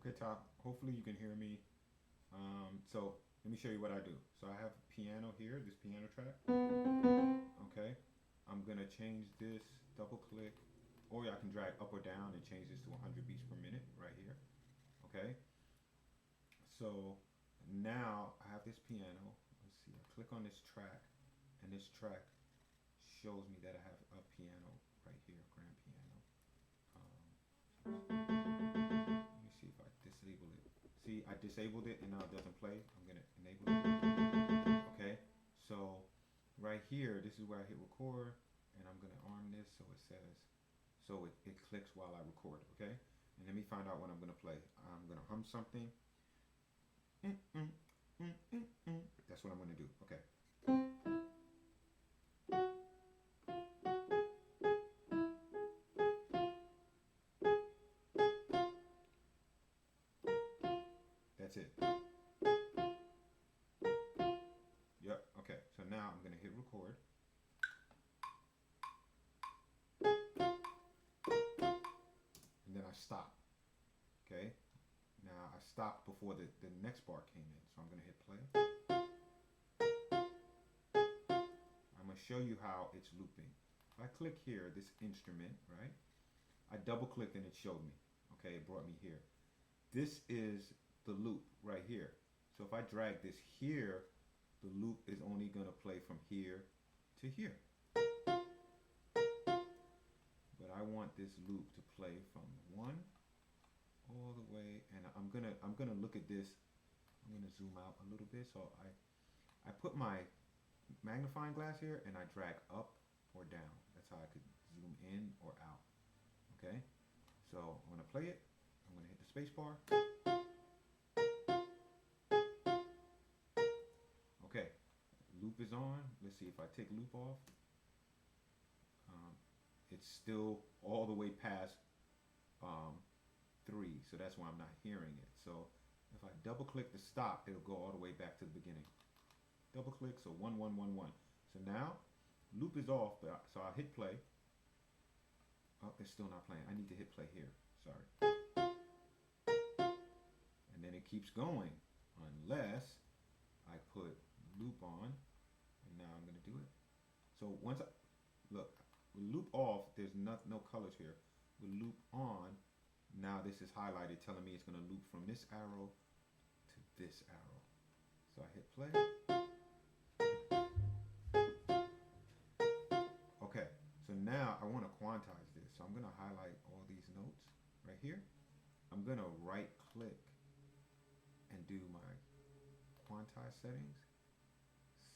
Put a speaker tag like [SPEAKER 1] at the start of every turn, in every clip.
[SPEAKER 1] Okay, Top. Hopefully you can hear me. So let me show you what I do. So I have piano here, this piano track. Okay. I'm gonna change this, double click, or I can drag up or down and change this to 100 beats per minute right here. Okay. So now I have this piano. Let's see. I click on this track, and this track shows me that I have a piano right here, grand piano. Let me see if I disable it. See, I disabled it and now it doesn't play. I'm gonna enable it. Okay, so right here, this is where I hit record, and I'm gonna arm this so it says, so it clicks while I record. Okay, and let me find out what I'm gonna play. I'm gonna hum something. That's what I'm gonna do. Okay. That's it. Yep, okay. So now I'm gonna hit record. And then I stop. Okay? Now I stopped before the next bar came in. So I'm gonna hit play. I'm gonna show you how it's looping. If I click here, this instrument, right? I double clicked and it showed me. Okay, it brought me here. This is the loop right here. So if I drag this here, the loop is only going to play from here to here. But I want this loop to play from 1 all the way, and I'm gonna look at this. I'm gonna zoom out a little bit. So I put my magnifying glass here and I drag up or down. That's how I could zoom in or out. Okay, so I'm gonna play it. I'm gonna hit the space bar. Okay, loop is on. Let's see if I take loop off. It's still all the way past 3, so that's why I'm not hearing it. So if I double click the stop, it'll go all the way back to the beginning. Double click, so 1 1 1 1. So now loop is off, but so I'll hit play. Oh, it's still not playing. I need to hit play here. Sorry. And then it keeps going unless I put loop on, and now I'm gonna do it. So once I look, with loop off, there's no colors here. With loop on, now this is highlighted telling me it's gonna loop from this arrow to this arrow. So I hit play. Okay, so now I want to quantize this. So I'm gonna highlight all these notes right here. I'm gonna right click and do my quantize settings.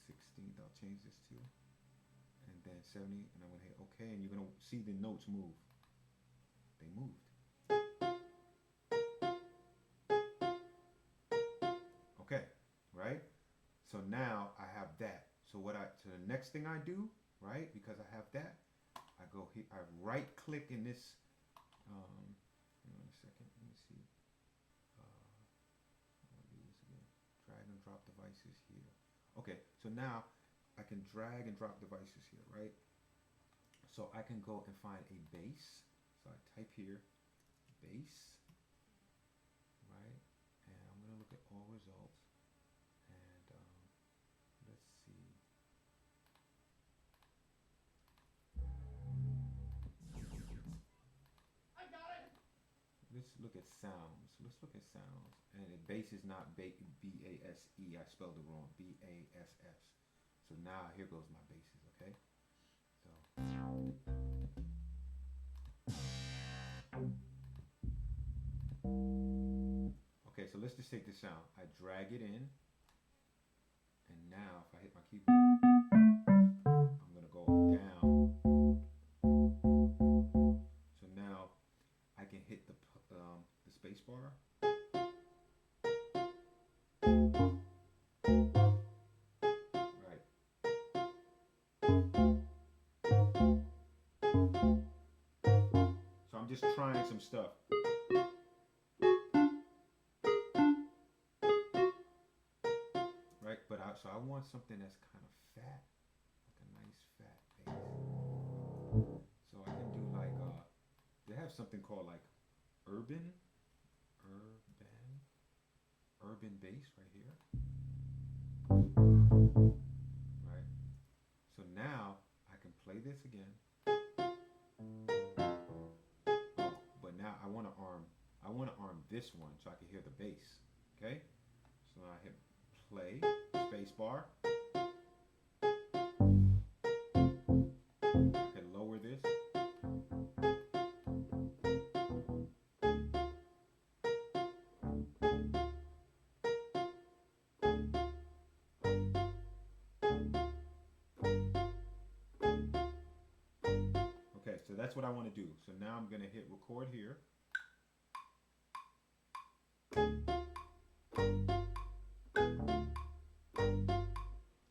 [SPEAKER 1] 16th, I'll change this to, and then 70, and I'm gonna hit OK, and you're gonna see the notes move. They moved. Okay, right? So now I have that. So so the next thing I do, right? Because I have that, I go here, I right click in this. Hang on a second. Let me see. I'll do this again. Drag and drop devices here. Okay, so now I can drag and drop devices here, right? So I can go and find a bass. So I type here, bass, right? And I'm gonna look at all results. And let's see. I got it. Let's look at sounds. Let's look at sounds. And the bass is not B-A-S-E. I spelled it wrong. B-A-S-S. So now here goes my basses, okay? So. Okay, so let's just take this sound. I drag it in. And now if I hit my keyboard, I'm gonna go down. So now I can hit the space bar. Right. So I'm just trying some stuff. Right, but so I want something that's kind of fat, like a nice fat bass. So I can do like they have something called like urban urban bass right here. Right? So now I can play this again. But now I want to arm this one so I can hear the bass. Okay? So now I hit play, space bar. I can lower this. Okay, so that's what I want to do. So now I'm going to hit record here.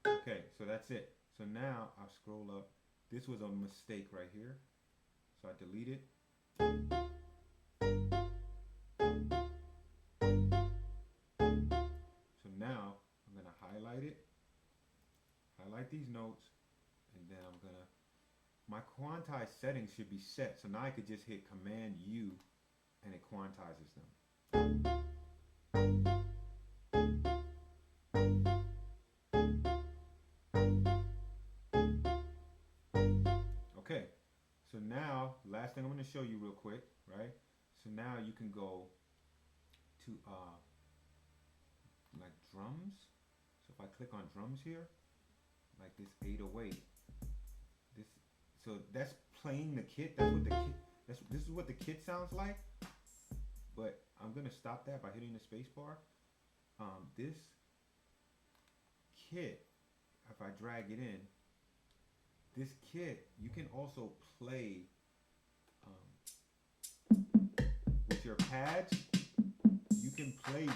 [SPEAKER 1] Okay, so that's it. So now I'll scroll up. This was a mistake right here. So I delete it. So now I'm going to highlight it. Highlight these notes. And then I'm going to, my quantize settings should be set. So now I could just hit Command U and it quantizes them. Okay, so now, last thing I'm going to show you real quick, right? So now you can go to like drums. So if I click on drums here, like this 808, so that's playing the kit. That's what the kit. This is what the kit sounds like. But I'm gonna stop that by hitting the space bar. This kit, if I drag it in, this kit you can also play with your pads. You can play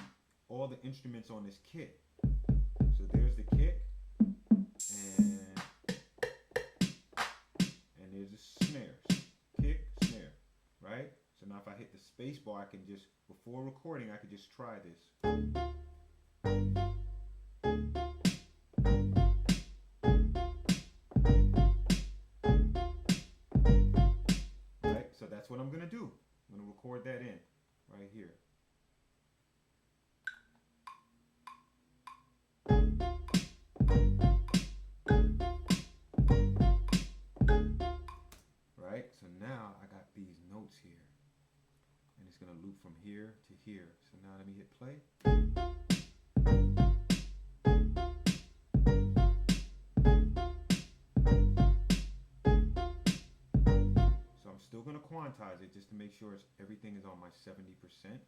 [SPEAKER 1] all the instruments on this kit. So there's the kick, and there's the snares. Kick, snare, right? So now if I hit the space bar, I can just, before recording, I could just try this. Right? So that's what I'm going to do. I'm going to record that in right here. Right? So now I got these notes here. And it's going to loop from here to here. So now let me hit play. So I'm still going to quantize it just to make sure everything is on my 70%.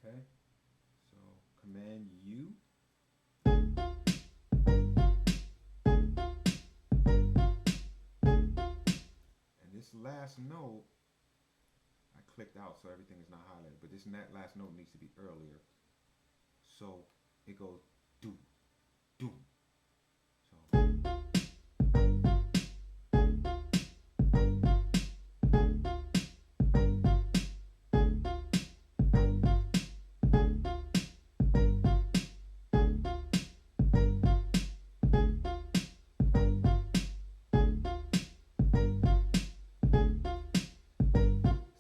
[SPEAKER 1] Okay? So Command U. And this last note, I clicked out so everything is not highlighted, but this last note needs to be earlier. So it goes do, do.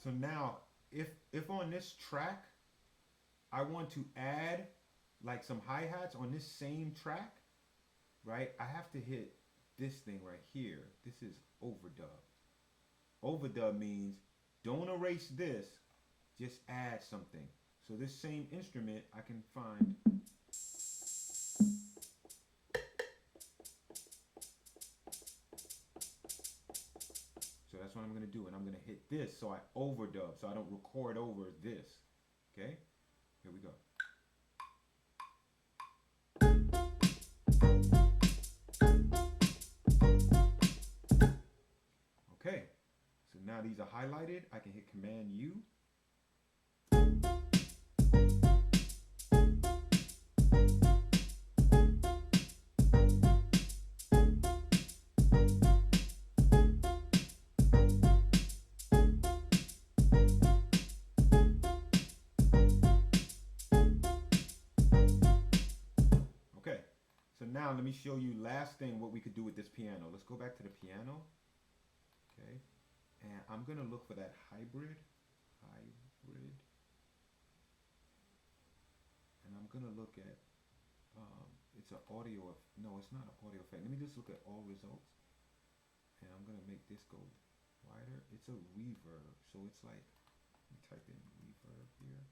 [SPEAKER 1] So now, if on this track, I want to add like some hi-hats on this same track, right? I have to hit this thing right here. This is overdub. Overdub means don't erase this, just add something. So this same instrument I can find. So that's what I'm going to do, and I'm going to hit this so I overdub, so I don't record over this. Okay? Here we go. Okay, so now these are highlighted. I can hit Command U. So now let me show you last thing what we could do with this piano. Let's go back to the piano. Okay. And I'm going to look for that hybrid. gonna look at, it's an audio, no, it's not an audio effect. Let me just look at all results, and I'm gonna make this go wider. It's a reverb, so it's like, let me type in reverb here.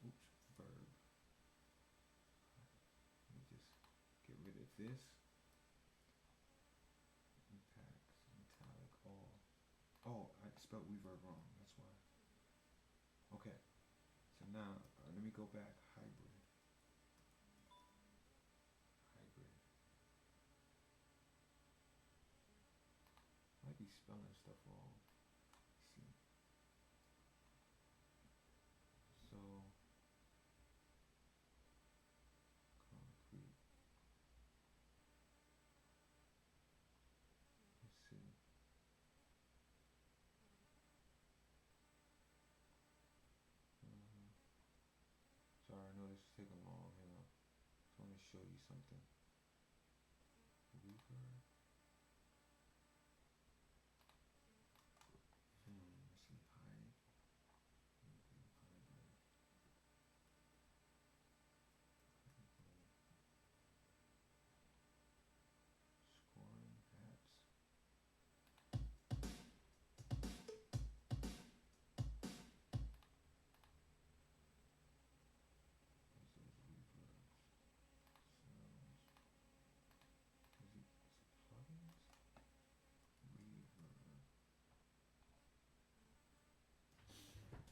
[SPEAKER 1] Oops, verb. Let me just get rid of this. Impacts, metallic, all. Oh, I spelled reverb wrong, that's why. Okay, so now, let me go back, hybrid. Hybrid. I might be spelling stuff wrong. Let's see. So, concrete. Let's see. Sorry, I know this is taking long. Hang on. I want to show you something. Reverb. Let's see. High. Hybrid. Scoring apps. This is reverb. Sounds. Is it plugins? Reverb.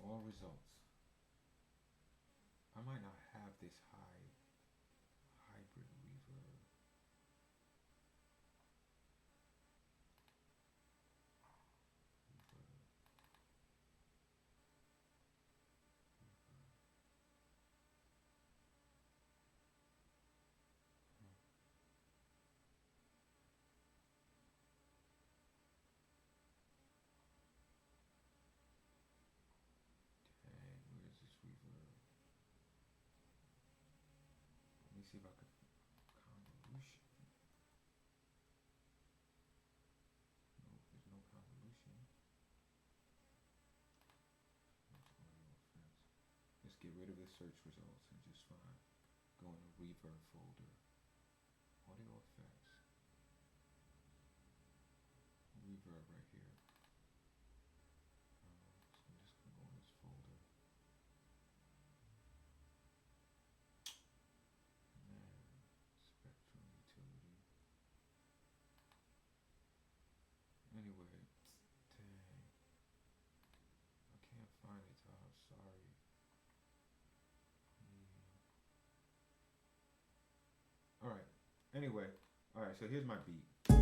[SPEAKER 1] All results. I might not have this hybrid reverb. Dang, where's this reverb? Let me see if I can convolution. No, there's no convolution. Let's get rid of the search results and just find, go in the reverb folder. Audio effects. Reverb right here. So I'm just gonna go in this folder. Man, spectrum utility. Anyway, dang. I can't find it, Tom. Sorry. Alright. Anyway. Alright, so here's my beat.